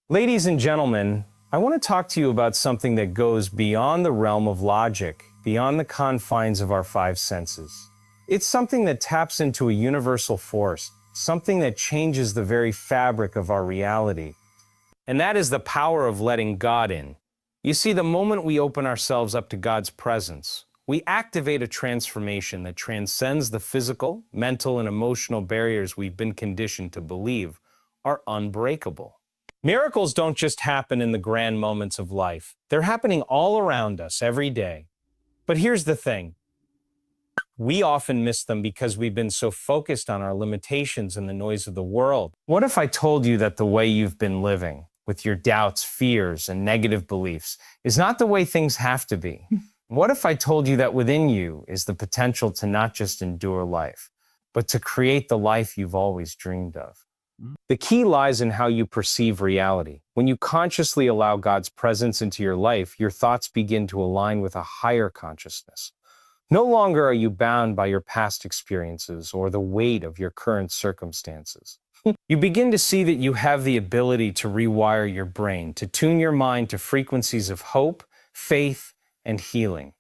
Ladies and gentlemen, I want to talk to you about something that goes beyond the realm of logic, beyond the confines of our five senses. It's something that taps into a universal force, something that changes the very fabric of our reality. And that is the power of letting God in. You see, the moment we open ourselves up to God's presence, we activate a transformation that transcends the physical, mental, and emotional barriers we've been conditioned to believe are unbreakable. Miracles don't just happen in the grand moments of life. They're happening all around us every day. But here's the thing. We often miss them because we've been so focused on our limitations and the noise of the world. What if I told you that the way you've been living, with your doubts, fears, and negative beliefs, is not the way things have to be? What if I told you that within you is the potential to not just endure life, but to create the life you've always dreamed of? The key lies in how you perceive reality. When you consciously allow God's presence into your life, your thoughts begin to align with a higher consciousness. No longer are you bound by your past experiences or the weight of your current circumstances. You begin to see that you have the ability to rewire your brain, to tune your mind to frequencies of hope, faith, and healing.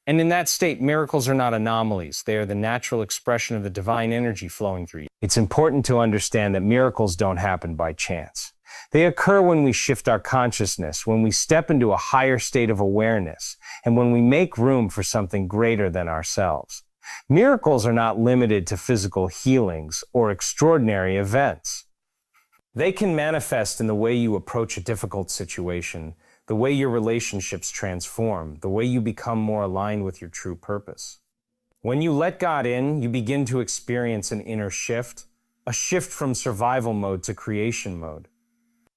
And in that state, miracles are not anomalies. They are the natural expression of the divine energy flowing through you. It's important to understand that miracles don't happen by chance. They occur when we shift our consciousness, when we step into a higher state of awareness, and when we make room for something greater than ourselves. Miracles are not limited to physical healings or extraordinary events. They can manifest in the way you approach a difficult situation, the way your relationships transform, the way you become more aligned with your true purpose. When you let God in, you begin to experience an inner shift, a shift from survival mode to creation mode.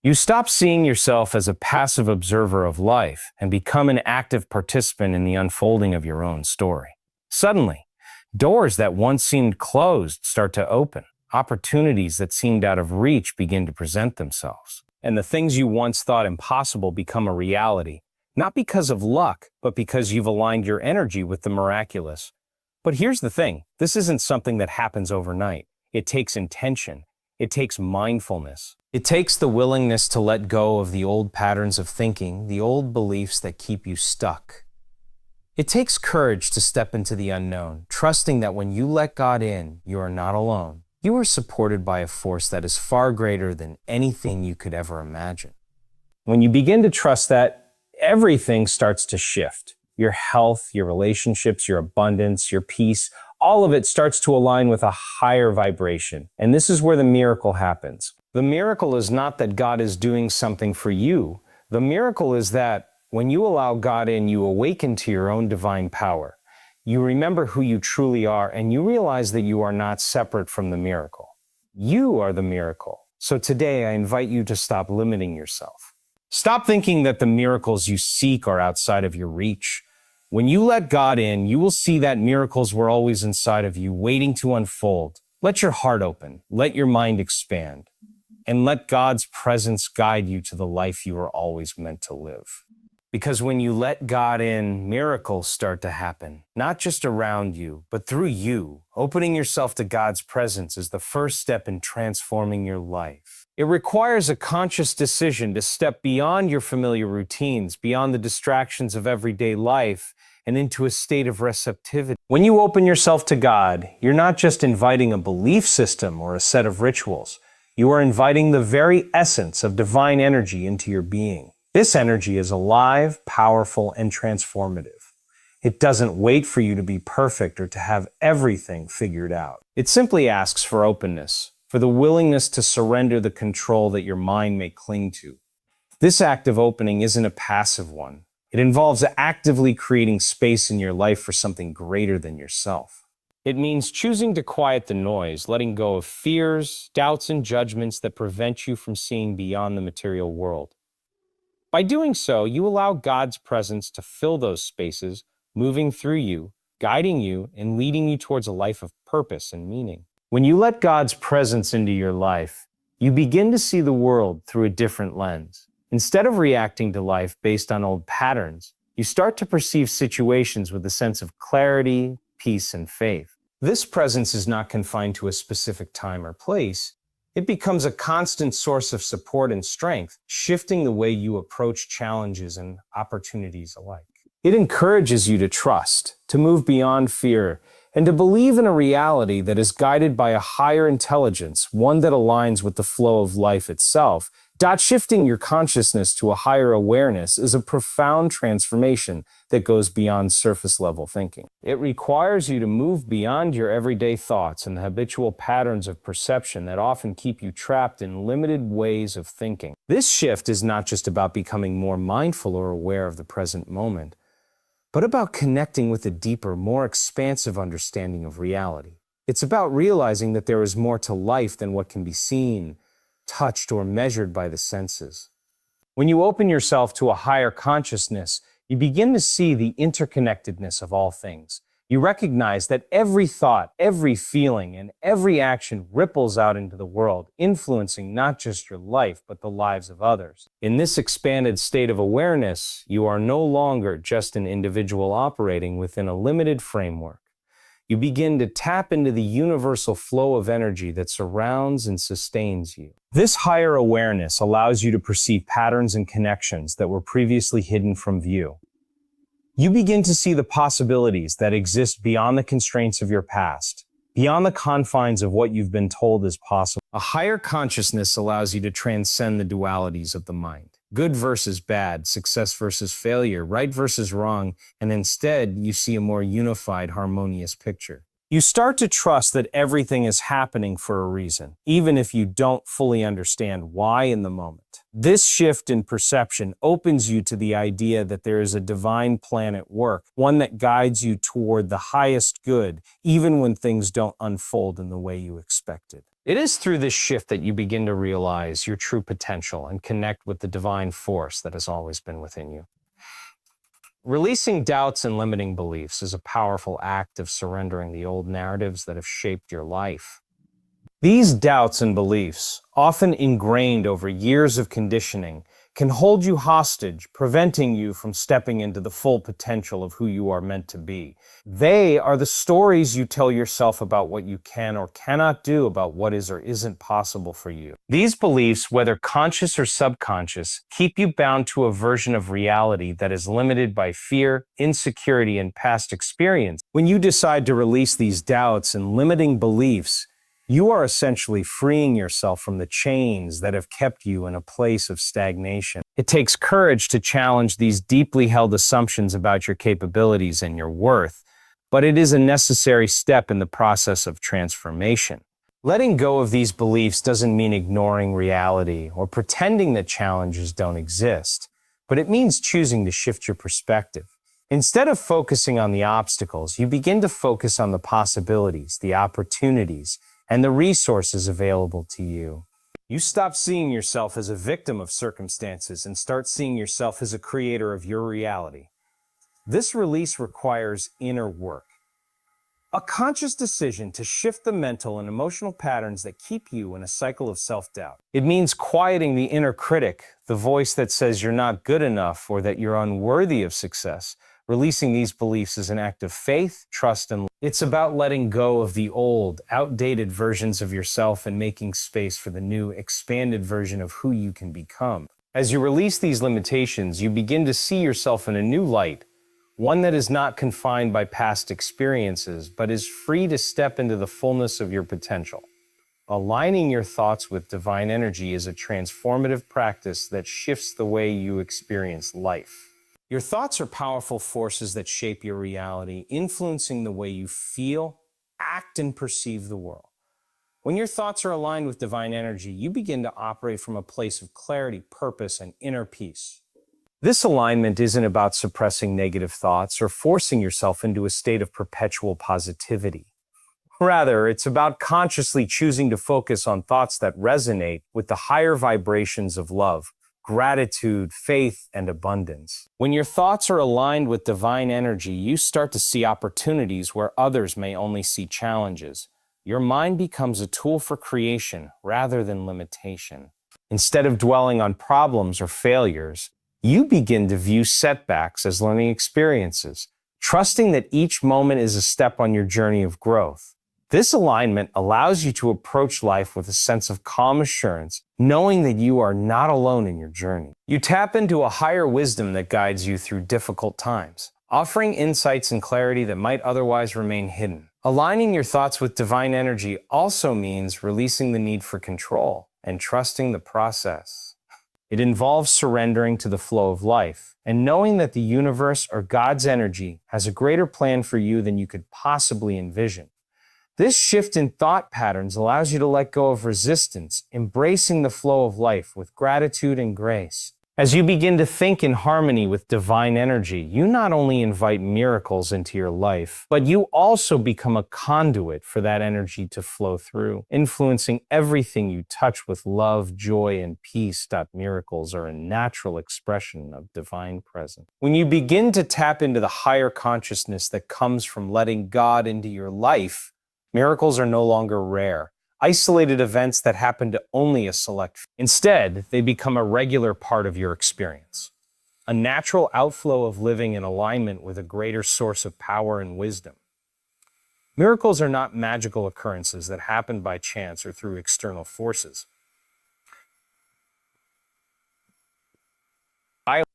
You stop seeing yourself as a passive observer of life and become an active participant in the unfolding of your own story. Suddenly, doors that once seemed closed start to open. Opportunities that seemed out of reach begin to present themselves. And the things you once thought impossible become a reality, not because of luck, but because you've aligned your energy with the miraculous. But here's the thing, this isn't something that happens overnight. It takes intention. It takes mindfulness. It takes the willingness to let go of the old patterns of thinking, the old beliefs that keep you stuck. It takes courage to step into the unknown, trusting that when you let God in, you are not alone. You are supported by a force that is far greater than anything you could ever imagine. When you begin to trust that, everything starts to shift. Your health, your relationships, your abundance, your peace, all of it starts to align with a higher vibration. And this is where the miracle happens. The miracle is not that God is doing something for you. The miracle is that when you allow God in, you awaken to your own divine power. You remember who you truly are, and you realize that you are not separate from the miracle. You are the miracle. So today, I invite you to stop limiting yourself. Stop thinking that the miracles you seek are outside of your reach. When you let God in, you will see that miracles were always inside of you, waiting to unfold. Let your heart open, let your mind expand, and let God's presence guide you to the life you were always meant to live. Because when you let God in, miracles start to happen, not just around you, but through you. Opening yourself to God's presence is the first step in transforming your life. It requires a conscious decision to step beyond your familiar routines, beyond the distractions of everyday life, and into a state of receptivity. When you open yourself to God, you're not just inviting a belief system or a set of rituals. You are inviting the very essence of divine energy into your being. This energy is alive, powerful, and transformative. It doesn't wait for you to be perfect or to have everything figured out. It simply asks for openness, for the willingness to surrender the control that your mind may cling to. This act of opening isn't a passive one. It involves actively creating space in your life for something greater than yourself. It means choosing to quiet the noise, letting go of fears, doubts, and judgments that prevent you from seeing beyond the material world. By doing so, you allow God's presence to fill those spaces, moving through you, guiding you, and leading you towards a life of purpose and meaning. When you let God's presence into your life, you begin to see the world through a different lens. Instead of reacting to life based on old patterns, you start to perceive situations with a sense of clarity, peace, and faith. This presence is not confined to a specific time or place. It becomes a constant source of support and strength, shifting the way you approach challenges and opportunities alike. It encourages you to trust, to move beyond fear, and to believe in a reality that is guided by a higher intelligence, one that aligns with the flow of life itself. Shifting your consciousness to a higher awareness is a profound transformation that goes beyond surface-level thinking. It requires you to move beyond your everyday thoughts and the habitual patterns of perception that often keep you trapped in limited ways of thinking. This shift is not just about becoming more mindful or aware of the present moment, but about connecting with a deeper, more expansive understanding of reality. It's about realizing that there is more to life than what can be seen, touched, or measured by the senses. When you open yourself to a higher consciousness, you begin to see the interconnectedness of all things. You recognize that every thought, every feeling, and every action ripples out into the world, influencing not just your life, but the lives of others. In this expanded state of awareness, you are no longer just an individual operating within a limited framework. You begin to tap into the universal flow of energy that surrounds and sustains you. This higher awareness allows you to perceive patterns and connections that were previously hidden from view. You begin to see the possibilities that exist beyond the constraints of your past, beyond the confines of what you've been told is possible. A higher consciousness allows you to transcend the dualities of the mind. Good versus bad, success versus failure, right versus wrong, and instead you see a more unified, harmonious picture. You start to trust that everything is happening for a reason, even if you don't fully understand why in the moment. This shift in perception opens you to the idea that there is a divine plan at work, one that guides you toward the highest good, even when things don't unfold in the way you expected. It is through this shift that you begin to realize your true potential and connect with the divine force that has always been within you. Releasing doubts and limiting beliefs is a powerful act of surrendering the old narratives that have shaped your life. These doubts and beliefs, often ingrained over years of conditioning, can hold you hostage, preventing you from stepping into the full potential of who you are meant to be. They are the stories you tell yourself about what you can or cannot do, about what is or isn't possible for you. These beliefs, whether conscious or subconscious, keep you bound to a version of reality that is limited by fear, insecurity, and past experience. When you decide to release these doubts and limiting beliefs, you are essentially freeing yourself from the chains that have kept you in a place of stagnation. It takes courage to challenge these deeply held assumptions about your capabilities and your worth, but it is a necessary step in the process of transformation. Letting go of these beliefs doesn't mean ignoring reality or pretending that challenges don't exist, but it means choosing to shift your perspective. Instead of focusing on the obstacles, you begin to focus on the possibilities, the opportunities, and the resources available to you. You stop seeing yourself as a victim of circumstances and start seeing yourself as a creator of your reality. This release requires inner work, a conscious decision to shift the mental and emotional patterns that keep you in a cycle of self-doubt. It means quieting the inner critic, the voice that says you're not good enough or that you're unworthy of success. Releasing these beliefs is an act of faith, trust, and it's about letting go of the old, outdated versions of yourself and making space for the new, expanded version of who you can become. As you release these limitations, you begin to see yourself in a new light, one that is not confined by past experiences, but is free to step into the fullness of your potential. Aligning your thoughts with divine energy is a transformative practice that shifts the way you experience life. Your thoughts are powerful forces that shape your reality, influencing the way you feel, act, and perceive the world. When your thoughts are aligned with divine energy, you begin to operate from a place of clarity, purpose, and inner peace. This alignment isn't about suppressing negative thoughts or forcing yourself into a state of perpetual positivity. Rather, it's about consciously choosing to focus on thoughts that resonate with the higher vibrations of love, gratitude, faith, and abundance. When your thoughts are aligned with divine energy, you start to see opportunities where others may only see challenges. Your mind becomes a tool for creation rather than limitation. Instead of dwelling on problems or failures, you begin to view setbacks as learning experiences, trusting that each moment is a step on your journey of growth. This alignment allows you to approach life with a sense of calm assurance, knowing that you are not alone in your journey. You tap into a higher wisdom that guides you through difficult times, offering insights and clarity that might otherwise remain hidden. Aligning your thoughts with divine energy also means releasing the need for control and trusting the process. It involves surrendering to the flow of life and knowing that the universe or God's energy has a greater plan for you than you could possibly envision. This shift in thought patterns allows you to let go of resistance, embracing the flow of life with gratitude and grace. As you begin to think in harmony with divine energy, you not only invite miracles into your life, but you also become a conduit for that energy to flow through, influencing everything you touch with love, joy, and peace. Miracles are a natural expression of divine presence. When you begin to tap into the higher consciousness that comes from letting God into your life, miracles are no longer rare, isolated events that happen to only a select few. Instead, they become a regular part of your experience, a natural outflow of living in alignment with a greater source of power and wisdom. Miracles are not magical occurrences that happen by chance or through external forces.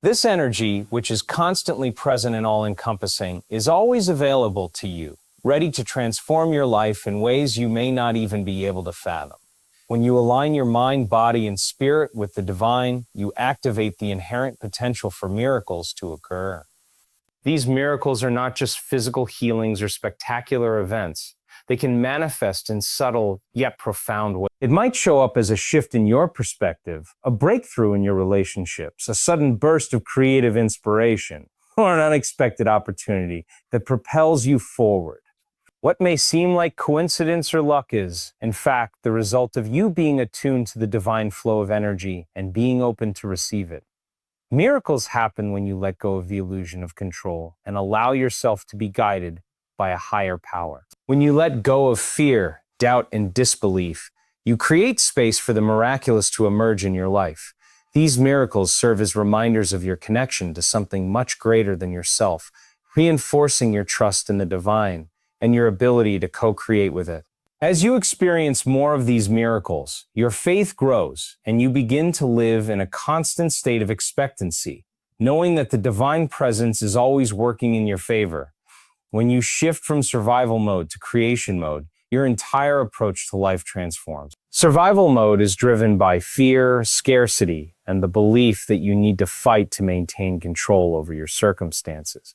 This energy, which is constantly present and all-encompassing, is always available to you, ready to transform your life in ways you may not even be able to fathom. When you align your mind, body, and spirit with the divine, you activate the inherent potential for miracles to occur. These miracles are not just physical healings or spectacular events. They can manifest in subtle yet profound ways. It might show up as a shift in your perspective, a breakthrough in your relationships, a sudden burst of creative inspiration, or an unexpected opportunity that propels you forward. What may seem like coincidence or luck is, in fact, the result of you being attuned to the divine flow of energy and being open to receive it. Miracles happen when you let go of the illusion of control and allow yourself to be guided by a higher power. When you let go of fear, doubt, and disbelief, you create space for the miraculous to emerge in your life. These miracles serve as reminders of your connection to something much greater than yourself, reinforcing your trust in the divine and your ability to co-create with it. As you experience more of these miracles, your faith grows and you begin to live in a constant state of expectancy, knowing that the divine presence is always working in your favor. When you shift from survival mode to creation mode, your entire approach to life transforms. Survival mode is driven by fear, scarcity, and the belief that you need to fight to maintain control over your circumstances.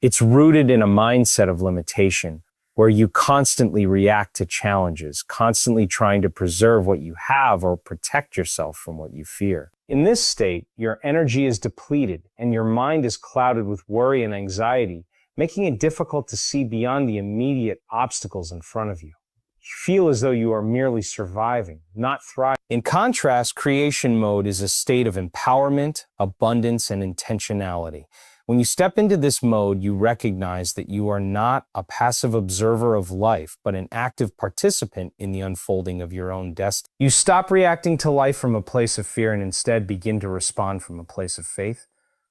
It's rooted in a mindset of limitation, where you constantly react to challenges, constantly trying to preserve what you have or protect yourself from what you fear. In this state, your energy is depleted and your mind is clouded with worry and anxiety, making it difficult to see beyond the immediate obstacles in front of you. You feel as though you are merely surviving, not thriving. In contrast, creation mode is a state of empowerment, abundance, and intentionality. When you step into this mode, you recognize that you are not a passive observer of life, but an active participant in the unfolding of your own destiny. You stop reacting to life from a place of fear and instead begin to respond from a place of faith,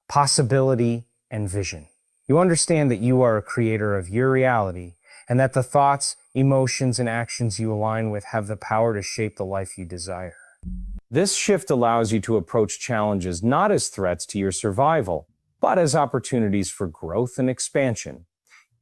possibility, and vision. You understand that you are a creator of your reality and that the thoughts, emotions, and actions you align with have the power to shape the life you desire. This shift allows you to approach challenges not as threats to your survival, but as opportunities for growth and expansion.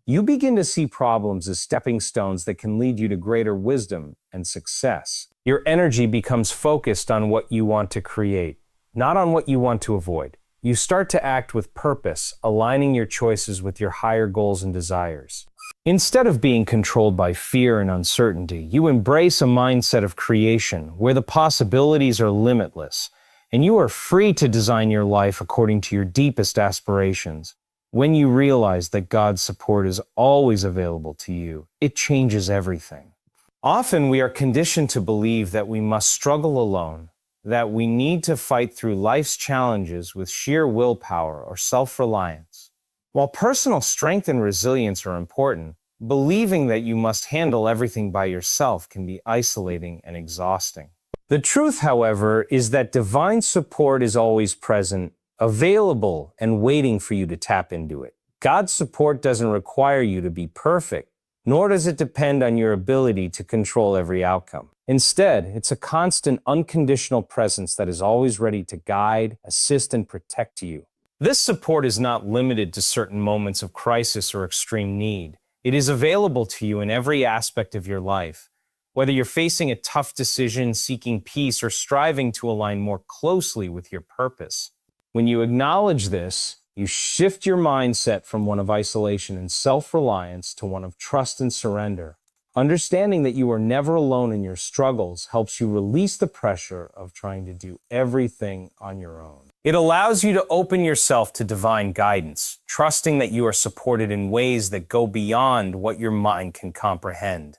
You begin to see problems as stepping stones that can lead you to greater wisdom and success. Your energy becomes focused on what you want to create, not on what you want to avoid. You start to act with purpose, aligning your choices with your higher goals and desires. Instead of being controlled by fear and uncertainty, you embrace a mindset of creation where the possibilities are limitless, and you are free to design your life according to your deepest aspirations. When you realize that God's support is always available to you, it changes everything. Often we are conditioned to believe that we must struggle alone, that we need to fight through life's challenges with sheer willpower or self-reliance. While personal strength and resilience are important, believing that you must handle everything by yourself can be isolating and exhausting. The truth, however, is that divine support is always present, available, and waiting for you to tap into it. God's support doesn't require you to be perfect, nor does it depend on your ability to control every outcome. Instead, it's a constant, unconditional presence that is always ready to guide, assist, and protect you. This support is not limited to certain moments of crisis or extreme need. It is available to you in every aspect of your life. Whether you're facing a tough decision, seeking peace, or striving to align more closely with your purpose. When you acknowledge this, you shift your mindset from one of isolation and self-reliance to one of trust and surrender. Understanding that you are never alone in your struggles helps you release the pressure of trying to do everything on your own. It allows you to open yourself to divine guidance, trusting that you are supported in ways that go beyond what your mind can comprehend.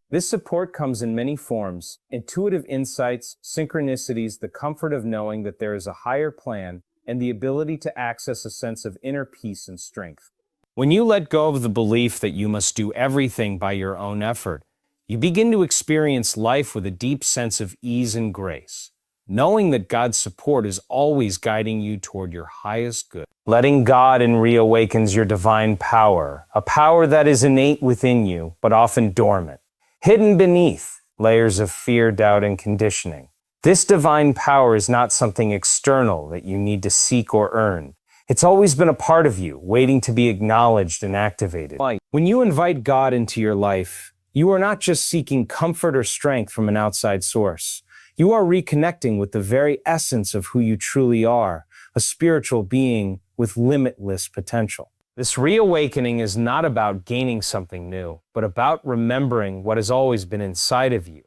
This support comes in many forms: intuitive insights, synchronicities, the comfort of knowing that there is a higher plan, and the ability to access a sense of inner peace and strength. When you let go of the belief that you must do everything by your own effort, you begin to experience life with a deep sense of ease and grace, knowing that God's support is always guiding you toward your highest good. Letting God in reawakens your divine power, a power that is innate within you, but often dormant, hidden beneath layers of fear, doubt, and conditioning. This divine power is not something external that you need to seek or earn. It's always been a part of you, waiting to be acknowledged and activated. When you invite God into your life, you are not just seeking comfort or strength from an outside source. You are reconnecting with the very essence of who you truly are, a spiritual being with limitless potential. This reawakening is not about gaining something new, but about remembering what has always been inside of you.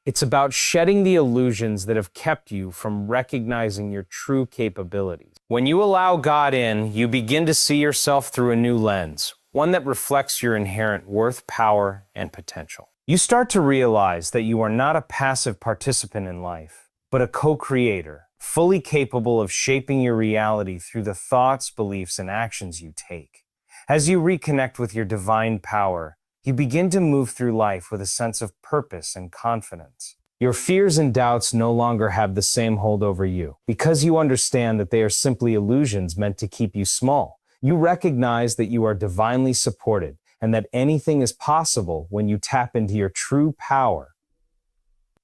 It's about shedding the illusions that have kept you from recognizing your true capabilities. When you allow God in, you begin to see yourself through a new lens, one that reflects your inherent worth, power, and potential. You start to realize that you are not a passive participant in life, but a co-creator, fully capable of shaping your reality through the thoughts, beliefs, and actions you take. As you reconnect with your divine power, you begin to move through life with a sense of purpose and confidence. Your fears and doubts no longer have the same hold over you, because you understand that they are simply illusions meant to keep you small. You recognize that you are divinely supported and that anything is possible when you tap into your true power.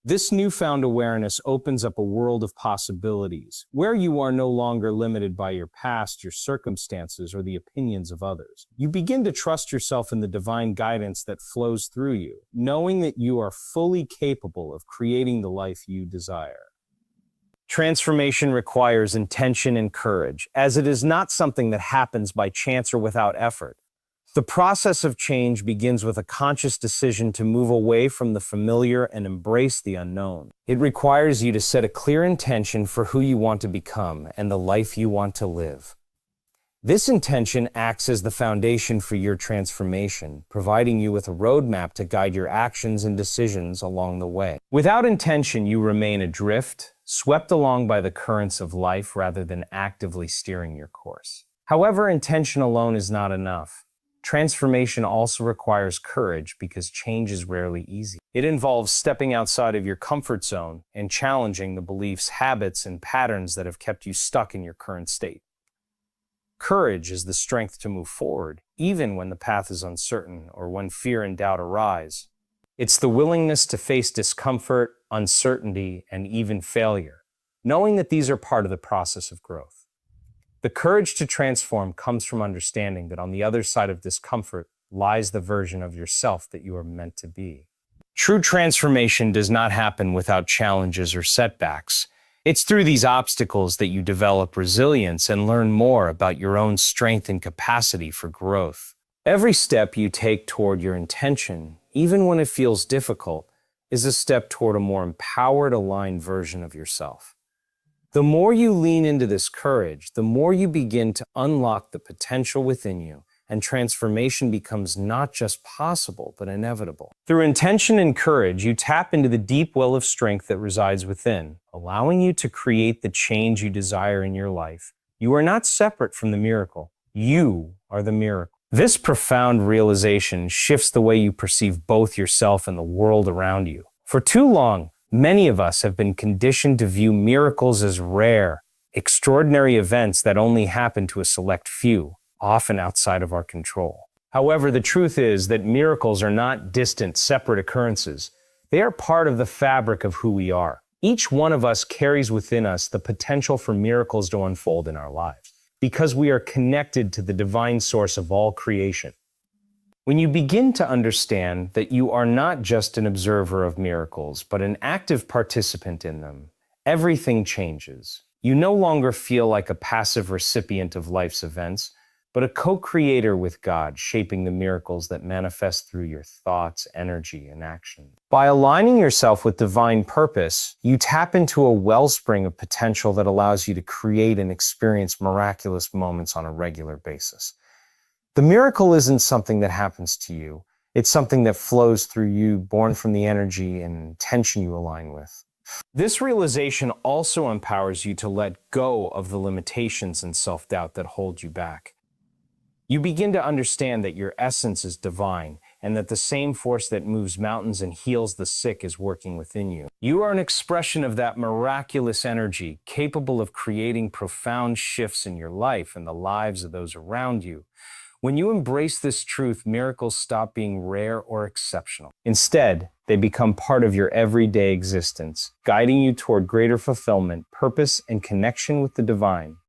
This newfound awareness opens up a world of possibilities, where you are no longer limited by your past, your circumstances, or the opinions of others. You begin to trust yourself in the divine guidance that flows through you, knowing that you are fully capable of creating the life you desire. Transformation requires intention and courage, as it is not something that happens by chance or without effort. The process of change begins with a conscious decision to move away from the familiar and embrace the unknown. It requires you to set a clear intention for who you want to become and the life you want to live. This intention acts as the foundation for your transformation, providing you with a roadmap to guide your actions and decisions along the way. Without intention, you remain adrift, swept along by the currents of life rather than actively steering your course. However, intention alone is not enough. Transformation also requires courage because change is rarely easy. It involves stepping outside of your comfort zone and challenging the beliefs, habits, and patterns that have kept you stuck in your current state. Courage is the strength to move forward, even when the path is uncertain or when fear and doubt arise. It's the willingness to face discomfort, uncertainty, and even failure, knowing that these are part of the process of growth. The courage to transform comes from understanding that on the other side of discomfort lies the version of yourself that you are meant to be. True transformation does not happen without challenges or setbacks. It's through these obstacles that you develop resilience and learn more about your own strength and capacity for growth. Every step you take toward your intention, even when it feels difficult, is a step toward a more empowered, aligned version of yourself. The more you lean into this courage, the more you begin to unlock the potential within you, and transformation becomes not just possible, but inevitable. Through intention and courage, you tap into the deep well of strength that resides within, allowing you to create the change you desire in your life. You are not separate from the miracle. You are the miracle. This profound realization shifts the way you perceive both yourself and the world around you. For too long, many of us have been conditioned to view miracles as rare, extraordinary events that only happen to a select few, often outside of our control. However, the truth is that miracles are not distant, separate occurrences. They are part of the fabric of who we are. Each one of us carries within us the potential for miracles to unfold in our lives, because we are connected to the divine source of all creation. When you begin to understand that you are not just an observer of miracles, but an active participant in them, everything changes. You no longer feel like a passive recipient of life's events, but a co-creator with God, shaping the miracles that manifest through your thoughts, energy, and action. By aligning yourself with divine purpose, you tap into a wellspring of potential that allows you to create and experience miraculous moments on a regular basis. The miracle isn't something that happens to you. It's something that flows through you, born from the energy and intention you align with. This realization also empowers you to let go of the limitations and self-doubt that hold you back. You begin to understand that your essence is divine and that the same force that moves mountains and heals the sick is working within you. You are an expression of that miraculous energy, capable of creating profound shifts in your life and the lives of those around you. When you embrace this truth, miracles stop being rare or exceptional. Instead, they become part of your everyday existence, guiding you toward greater fulfillment, purpose, and connection with the divine.